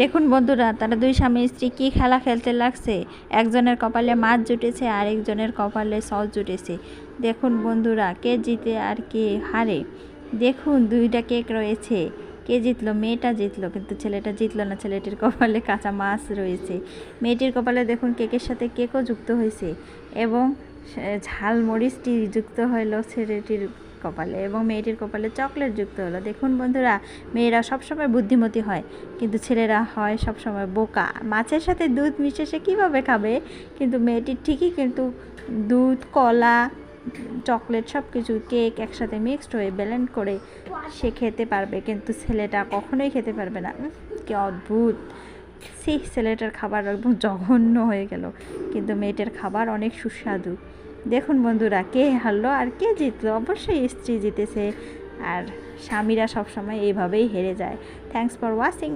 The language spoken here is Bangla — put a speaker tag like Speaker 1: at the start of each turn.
Speaker 1: দেখুন বন্ধুরা, তারা দুই স্বামী স্ত্রী কী খেলা খেলতে লাগছে। একজনের কপালে মাছ জুটেছে আর একজনের কপালে সস জুটেছে। দেখুন বন্ধুরা, কে জিতে আর কে হারে। দেখুন দুইটা কেক রয়েছে, কে জিতলো? মেয়েটা জিতলো, কিন্তু ছেলেটা জিতলো না। ছেলেটির কপালে কাঁচা মাছ রয়েছে। মেয়েটির কপালে দেখুন কেকের সাথে কেকও যুক্ত হয়েছে এবং ঝালমরিচটি যুক্ত হলো ছেলেটির কপালে এবং মেয়েটির কপালে চকলেট যুক্ত হলো। দেখুন বন্ধুরা, মেয়েরা সবসময় বুদ্ধিমতী হয়, কিন্তু ছেলেরা হয় সবসময় বোকা। মাছের সাথে দুধ মিশে সে কীভাবে খাবে? কিন্তু মেয়েটির ঠিকই কিন্তু দুধ, কলা, চকলেট সব কিছু, কেক একসাথে মিক্সড হয়ে ব্লেন্ড করে সে খেতে পারবে, কিন্তু ছেলেটা কখনোই খেতে পারবে না। কি অদ্ভুত! ছেলেটার খাবার একদম জঘন্য হয়ে গেল, কিন্তু মেয়েটার খাবার অনেক সুস্বাদু। দেখুন বন্ধুরা, কে হারলো আর কে জিতলো? অবশ্যই স্ত্রী জিতেছে, আর স্বামীরা সবসময় এইভাবেই হেরে যায়। Thanks for watching.